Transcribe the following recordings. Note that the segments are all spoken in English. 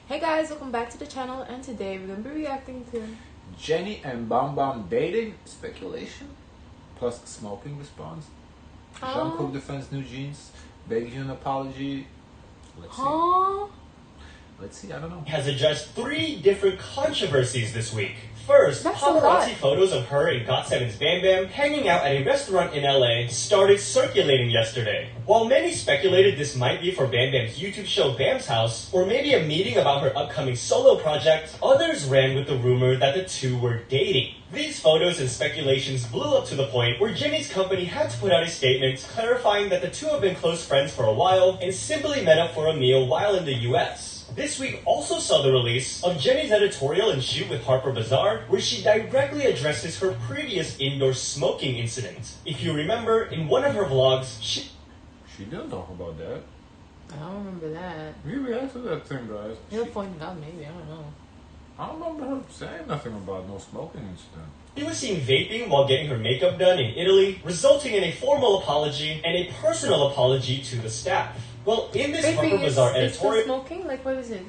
Hey guys, welcome back to the channel, and today we're going to be reacting to Jennie and BamBam dating speculation plus smoking response. Jungkook Defends NewJeans, Baekhyun Apology. Let's see, I don't know. Has addressed 3 different controversies this week. First, That's paparazzi photos of her and GOT7's BamBam hanging out at a restaurant in LA started circulating yesterday. While many speculated this might be for BamBam's YouTube show Bam's House, or maybe a meeting about her upcoming solo project, others ran with the rumor that the two were dating. These photos and speculations blew up to the point where Jennie's company had to put out a statement clarifying that the two have been close friends for a while and simply met up for a meal while in the US. This week also saw the release of Jennie's editorial and shoot with Harper Bazaar, where she directly addresses her previous indoor smoking incident. If you remember, in one of her vlogs, she didn't talk about that. I don't remember that. We reacted to that thing, guys. You're pointing out, maybe, I don't know. I don't remember her saying nothing about no smoking incident. She was seen vaping while getting her makeup done in Italy, resulting in a formal apology and a personal apology to the staff. Well, in this Harper Bazaar editorial... smoking? Like, what is it?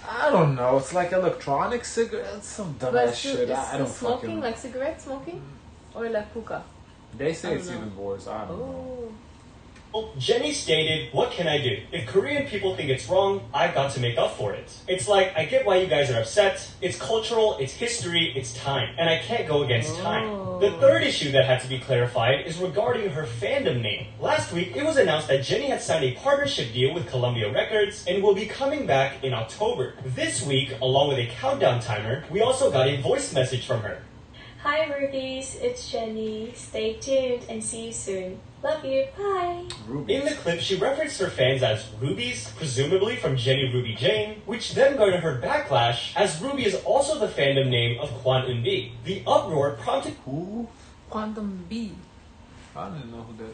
I don't know. It's like electronic cigarettes, some dumbass shit. I don't smoking, fucking... like cigarette smoking? Or like hookah? They say it's even worse. I don't know. Jennie stated, "What can I do? If Korean people think it's wrong, I've got to make up for it. It's like, I get why you guys are upset. It's cultural, it's history, it's time. And I can't go against time." The third issue that had to be clarified is regarding her fandom name. Last week, it was announced that Jennie had signed a partnership deal with Columbia Records and will be coming back in October. This week, along with a countdown timer, we also got a voice message from her. Hi Rubies, it's Jennie. Stay tuned and see you soon. Love you, bye! Rubies. In the clip, she referenced her fans as Rubies, presumably from Jennie Ruby Jane, which then garnered her backlash, as Ruby is also the fandom name of Kwon Eun-bi. The uproar prompted Quantum B. I don't even know who that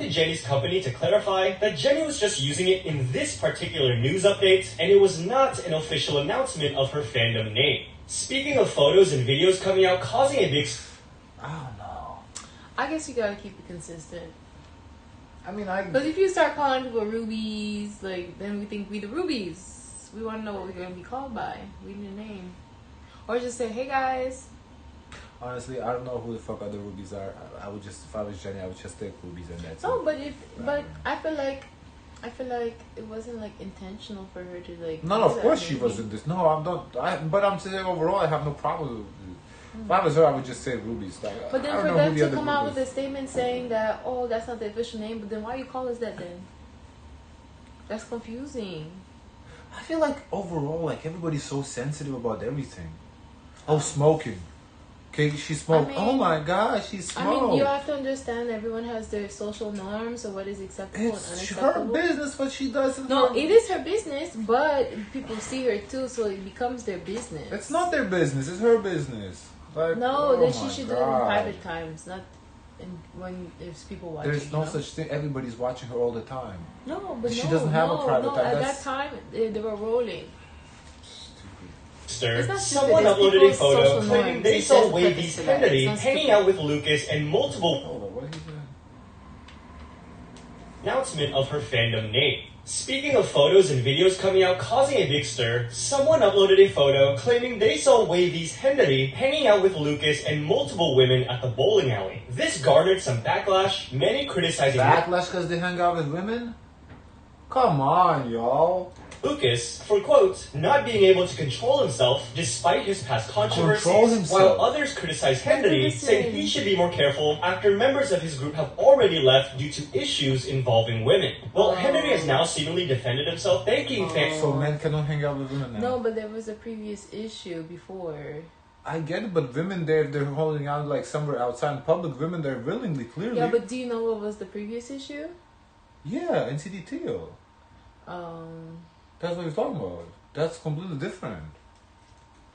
is. Jennie's company to clarify that Jennie was just using it in this particular news update, and it was not an official announcement of her fandom name. Speaking of photos and videos coming out causing a big... I don't know. I guess you gotta keep it consistent. I mean, Because if you start calling people rubies, like, then we think we the rubies. We want to know what we're going to be called by. We need a name. Or just say, hey guys. Honestly, I don't know who the fuck other rubies are. I would just, if I was Jennie, I would just take rubies and that's No, it. but I feel like it wasn't like intentional for her to like. No, of course she wasn't this. No, I'm not. But I'm saying overall, I have no problem with it. If I was her, I would just say rubies. Like, but then I don't for know them who the to come other out with rubies. a statement saying that, oh, that's not the official name, but then why you call us that then? That's confusing. I feel like overall, like everybody's so sensitive about everything. Oh, smoking. Okay, she smoked. I mean, oh my God, she smoked. I mean, you have to understand everyone has their social norms of what is acceptable and It's unacceptable. her business what she does. No, it is her business, but people see her too, so it becomes their business. It's not their business. It's her business. Like, no, oh then she my should do it in God. private times, not when there's people watching. There's no such thing. Everybody's watching her all the time. No, but she doesn't have a private time. At that time, they were rolling. Someone uploaded a photo claiming they saw Wavy's Hendery hanging out with Lucas and multiple announcement of her fandom name. Speaking of photos and videos coming out causing a big stir, someone uploaded a photo claiming they saw Wavy's Hendery hanging out with Lucas and multiple women at the bowling alley. This garnered some backlash, many criticizing backlash because they hang out with women? Come on, y'all. Lucas for, quote, not being able to control himself despite his past controversies, while others criticize Hendery, saying he should be more careful after members of his group have already left due to issues involving women. Well, Hendery has now seemingly defended himself, thanking fans. So men cannot hang out with women now? No, but there was a previous issue before. I get it, but women there, if they're holding out like somewhere outside in public, women there willingly, clearly. Yeah, but do you know what was the previous issue? Yeah, NCT Teal. That's what he's talking about. That's completely different.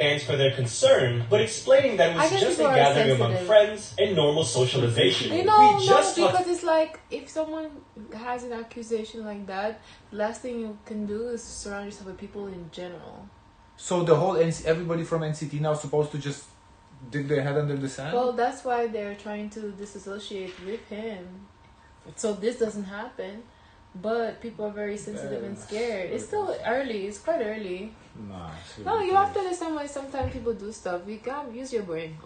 Fans for their concern, but explaining that it was just a gathering among friends and normal socialization. You know, because it's like, if someone has an accusation like that, the last thing you can do is surround yourself with people in general. So the whole everybody from NCT now is supposed to just dig their head under the sand? Well, that's why they're trying to disassociate with him. So this doesn't happen. But people are very sensitive and scared. It's still early. It's quite early. Nah. No, you have to understand why sometimes people do stuff. You can't use your brain.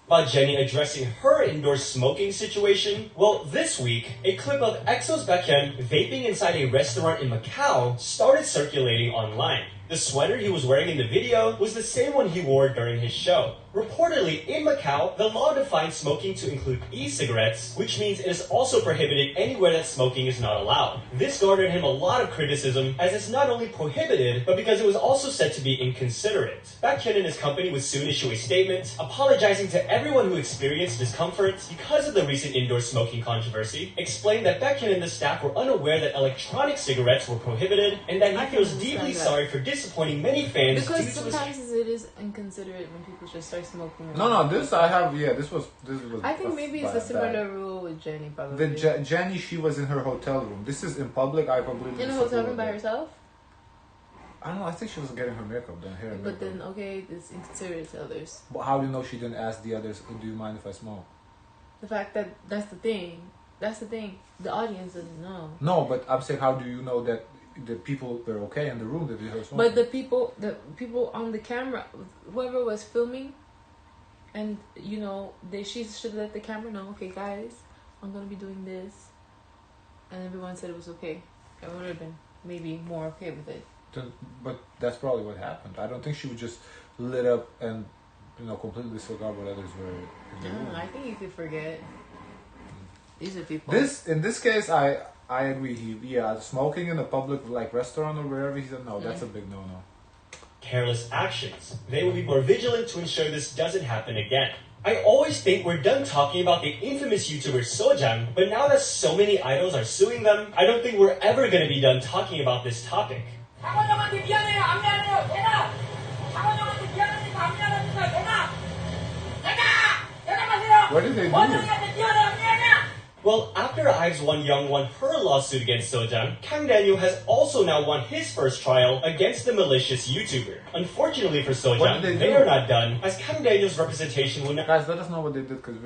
About Jennie addressing her indoor smoking situation, well, this week, a clip of EXO's Baekhyun vaping inside a restaurant in Macau started circulating online. The sweater he was wearing in the video was the same one he wore during his show. Reportedly, in Macau, the law defines smoking to include e-cigarettes, which means it is also prohibited anywhere that smoking is not allowed. This garnered him a lot of criticism, as it's not only prohibited, but because it was also said to be inconsiderate. Baekhyun and his company would soon issue a statement, apologizing to everyone who experienced discomfort because of the recent indoor smoking controversy, explained that Baekhyun and the staff were unaware that electronic cigarettes were prohibited, and that he feels deeply sorry for disappointing many fans because due to sometimes it is inconsiderate when people just start smoking. No, this I have. Yeah, this was. I think maybe it's a similar rule with Jennie, probably. Jennie, she was in her hotel room. This is in public. I completely. In a hotel room by herself. I don't know. I think she was getting her makeup done, hair. But then, okay, it's inconsiderate to others. But how do you know she didn't ask the others? Do you mind if I smoke? The fact that that's the thing. That's the thing. The audience doesn't know. No, but I'm saying, how do you know that the people were okay in the room that they heard smoking? But the people on the camera, whoever was filming, and she should let the camera know. Okay, guys, I'm gonna be doing this, and everyone said it was okay. I would have been maybe more okay with it. But that's probably what happened. I don't think she would just lit up and completely disregard what others were in the room. I think you could forget. These are people. In this case, I agree. Smoking in a public restaurant or wherever, he said no. That's a big no-no. Careless actions. They will be more vigilant to ensure this doesn't happen again. I always think we're done talking about the infamous YouTuber Sojang, but now that so many idols are suing them, I don't think we're ever going to be done talking about this topic. What did they do? Well, after Hybe's Won Young won her lawsuit against Sojang, Kang Daniel has also now won his first trial against the malicious YouTuber. Unfortunately for Sojang, they are not done, as Kang Daniel's representation will Guys, let us know what they did, because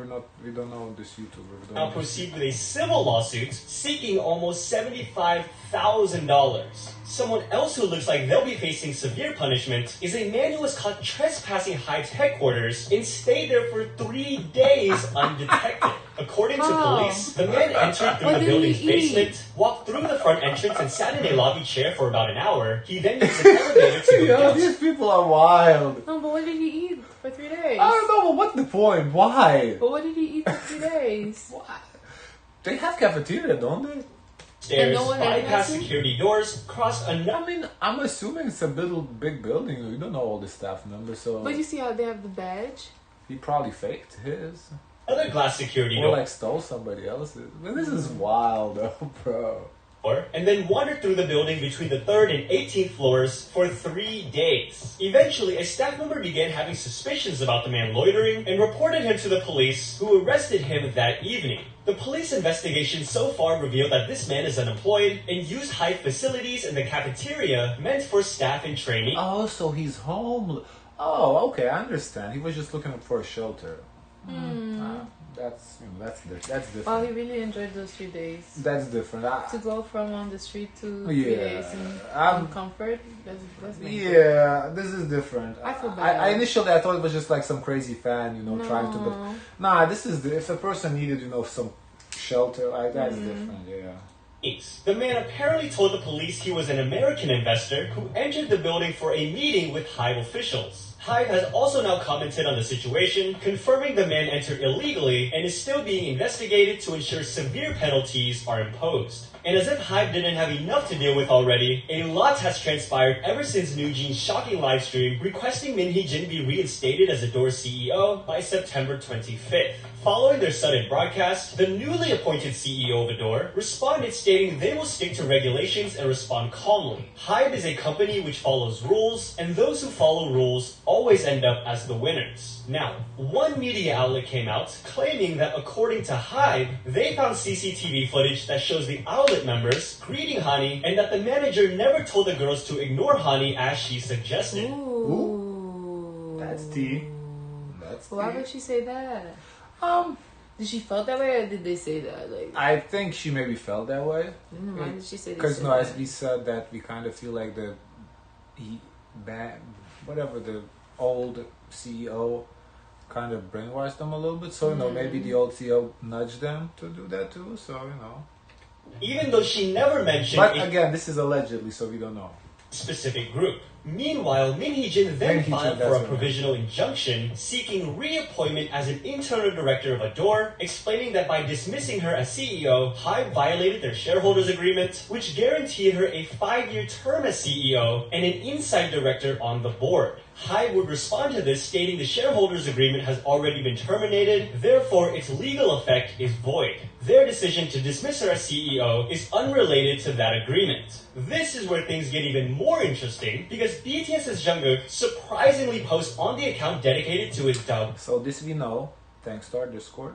we don't know this YouTuber. now proceed with a civil lawsuit seeking almost $75,000. Someone else who looks like they'll be facing severe punishment is a man who was caught trespassing Hybe's headquarters and stayed there for 3 days undetected. According to police, the man entered through the building's basement, walked through the front entrance and sat in a lobby chair for about an hour. He then used an elevator to go down. These people are wild. No, but what did he eat for 3 days? I don't know, but what's the point? Why? But what did he eat for 3 days? What? They have cafeteria, don't they? Stairs, no one bypass recognized security doors, crossed a I mean, I'm assuming it's a big building. You don't know all the staff members, so... But you see how they have the badge? He probably faked his. other glass security Or door. stole somebody else's. But this is wild, though, bro. And then wandered through the building between the 3rd and 18th floors for 3 days. Eventually, a staff member began having suspicions about the man loitering and reported him to the police, who arrested him that evening. The police investigation so far revealed that this man is unemployed and used Hybe facilities in the cafeteria meant for staff and training. Oh, so he's homeless. Oh, okay, I understand. He was just looking for a shelter. That's different. Wow, he really enjoyed those 3 days. That's different. To go from on the street to 3 days in comfort, that's nice. Yeah, this is different. I feel bad. Initially I thought it was just like some crazy fan, trying to. But nah, this is if a person needed, some shelter, that's different. Yeah. The man apparently told the police he was an American investor who entered the building for a meeting with Hybe officials. Hybe has also now commented on the situation, confirming the man entered illegally and is still being investigated to ensure severe penalties are imposed. And as if Hybe didn't have enough to deal with already, a lot has transpired ever since NewJeans' shocking livestream requesting Min Hee-jin be reinstated as Adore's CEO by September 25th. Following their sudden broadcast, the newly appointed CEO of Adore responded stating they will stick to regulations and respond calmly. Hybe is a company which follows rules, and those who follow rules always end up as the winners. Now, one media outlet came out claiming that according to Hybe, they found CCTV footage that shows the outlet members greeting Hani and that the manager never told the girls to ignore Hani as she suggested. Ooh. That's tea. Why would she say that? Did she felt that way, or did they say that? Like, I think she maybe felt that way. why did she say? Because no, as we said that we kind of feel like the old CEO kind of brainwashed them a little bit. So maybe the old CEO nudged them to do that too. So Even though she never mentioned. But again, this is allegedly, so we don't know. Specific group. Meanwhile, Min Hee-jin then filed for a provisional injunction seeking reappointment as an internal director of Adore, explaining that by dismissing her as CEO, Hybe violated their shareholders agreement, which guaranteed her a 5-year term as CEO and an inside director on the board. Hybe would respond to this, stating the shareholders agreement has already been terminated, therefore its legal effect is void. Their decision to dismiss her as CEO is unrelated to that agreement. This is where things get even more interesting, because BTS's Jungkook surprisingly posts on the account dedicated to his dub. So this we know, thanks to our Discord.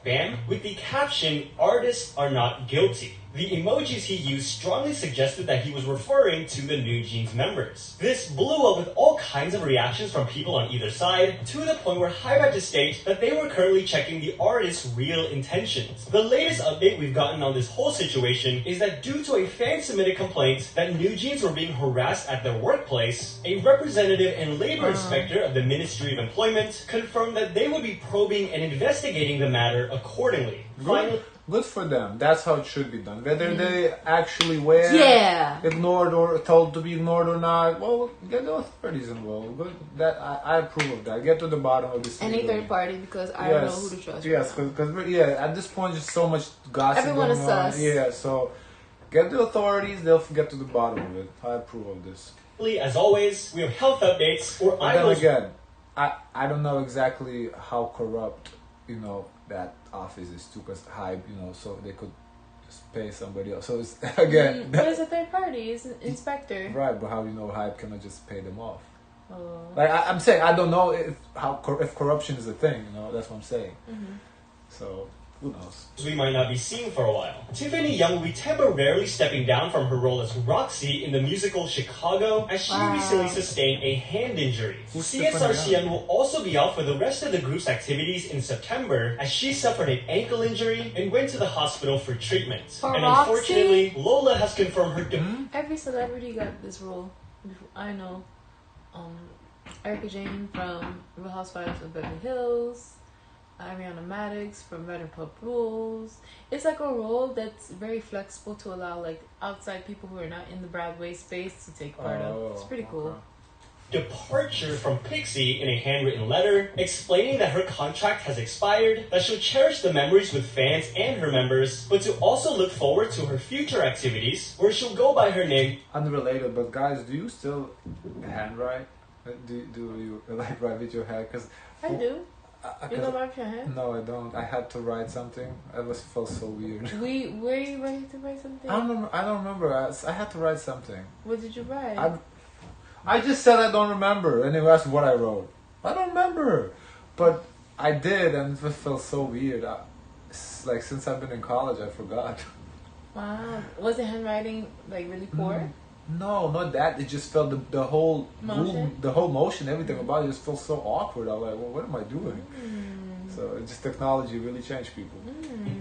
Bam, with the caption, "Artists are not guilty." The emojis he used strongly suggested that he was referring to the NewJeans members. This blew up with all kinds of reactions from people on either side, to the point where Hybe had to state that they were currently checking the artists' real intentions. The latest update we've gotten on this whole situation is that due to a fan-submitted complaint that NewJeans were being harassed at their workplace, a representative and labor inspector of the Ministry of Employment confirmed that they would be probing and investigating the matter accordingly. Good for them. That's how it should be done. Whether they actually were ignored or told to be ignored or not, well, get the authorities involved. Good. That I approve of that. Get to the bottom of this. Any third party, because I don't know who to trust. Yes, because at this point, just so much gossip. Everyone is sus. Yeah, so get the authorities. They'll get to the bottom of it. I approve of this. As always, we have health updates or then again, I don't know exactly how corrupt that office is too, because Hybe, so they could just pay somebody else. So it's again. But it's a third party, it's an inspector. Right, but how Hybe cannot just pay them off? Like I'm saying, I don't know if corruption is a thing. That's what I'm saying. So who knows? We might not be seeing for a while. Tiffany Young will be temporarily stepping down from her role as Roxy in the musical Chicago, as she recently sustained a hand injury. CSRCN will also be out for the rest of the group's activities in September, as she suffered an ankle injury and went to the hospital for treatment. And unfortunately, Lola has confirmed her Every celebrity got this role. I know. Erica Jane from Real Housewives of Beverly Hills. Ariana Madix from Vanderpump Rules. It's like a role that's very flexible to allow like outside people who are not in the Broadway space to take part of. It's pretty cool. Departure from Pixie in a handwritten letter explaining that her contract has expired, that she'll cherish the memories with fans and her members, but to also look forward to her future activities where she'll go by her name. Unrelated, but guys, do you still handwrite? Do you like write with your hand? Because I do. You don't write your hand? No, I don't. I had to write something. It felt so weird. Were you ready to write something? I don't remember. I had to write something. What did you write? I just said I don't remember, and they asked what I wrote. I don't remember, but I did, and it felt so weird. Like since I've been in college, I forgot. Wow. Was the handwriting like really poor? No, not that. It just felt the whole motion? the whole motion, everything about it just felt so awkward. I was like, well, what am I doing? So it's just technology really changed people.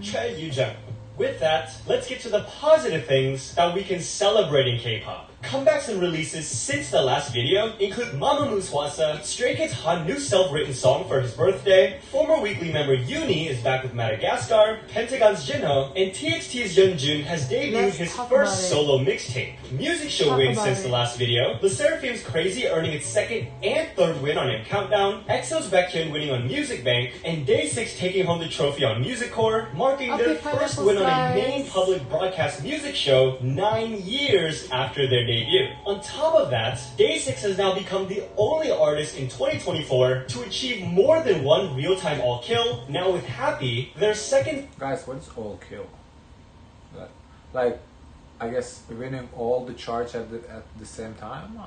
Choi Yoo-jung. With that, let's get to the positive things that we can celebrate in K-pop. Comebacks and releases since the last video include Mamamoo Hwasa, Stray Kids' hot new self-written song for his birthday, former weekly member Uni is back with Madagascar, Pentagon's Jinho, and TXT's Yeonjun has debuted his first solo mixtape. Music show wins since the last video, LE SSERAFIM's Crazy earning its second and third win on M Countdown, EXO's Baekhyun winning on Music Bank, and Day 6 taking home the trophy on Music Core, marking their first win on a main public broadcast music show 9 years after their debut. On top of that, Day 6 has now become the only artist in 2024 to achieve more than one real-time all-kill, now with Happy, their second... Guys, what is all-kill? Like, I guess winning all the charts at the same time?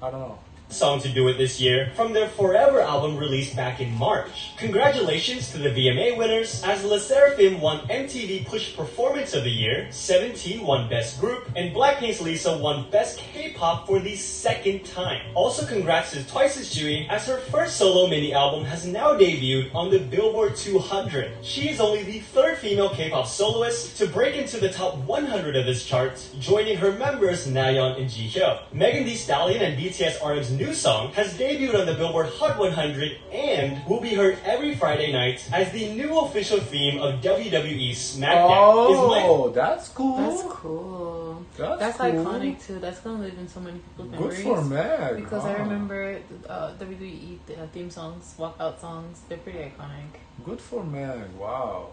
I don't know. song to do it this year from their Forever album released back in March. Congratulations to the VMA winners, as Le Sserafim won MTV Push Performance of the Year, 17 won Best Group, and Blackpink's Lisa won Best K-Pop for the second time. Also congrats to Twice's Jui, as her first solo mini album has now debuted on the Billboard 200. She is only the third female K-pop soloist to break into the top 100 of this chart, joining her members Nayeon and Jihyo. Megan Thee Stallion and BTS RM's new song has debuted on the Billboard Hot 100 and will be heard every Friday night as the new official theme of WWE SmackDown. Oh, that's cool. That's cool. That's cool. Iconic too. That's gonna live in so many people's memories. Good for Meg. Because I remember WWE theme songs, walkout songs. They're pretty iconic. Good for Meg. Wow.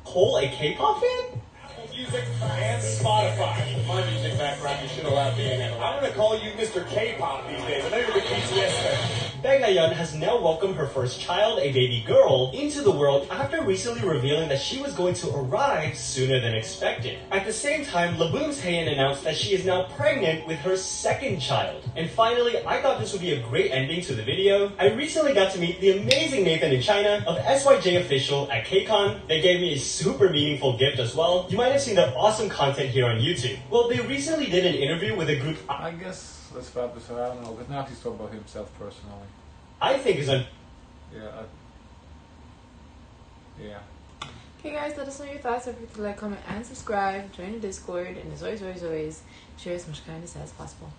Cole a K-pop fan? Music and Spotify. My music background, you should allow me in. I'm gonna call you Mr. K-pop these days. I know you're a big BTS fan. Baekhyun has now welcomed her first child, a baby girl, into the world after recently revealing that she was going to arrive sooner than expected. At the same time, Laboom's Haein announced that she is now pregnant with her second child. And finally, I thought this would be a great ending to the video. I recently got to meet the amazing Nathan in China of SYJ Official at KCON. They gave me a super meaningful gift as well. You might have seen their awesome content here on YouTube. Well, they recently did an interview with a group I guess let's wrap this up. I don't know, but now he's talking about himself personally. I think is Yeah. Okay guys, let us know your thoughts. Don't forget to like, comment, and subscribe. Join the Discord. And as always, share as much kindness as possible.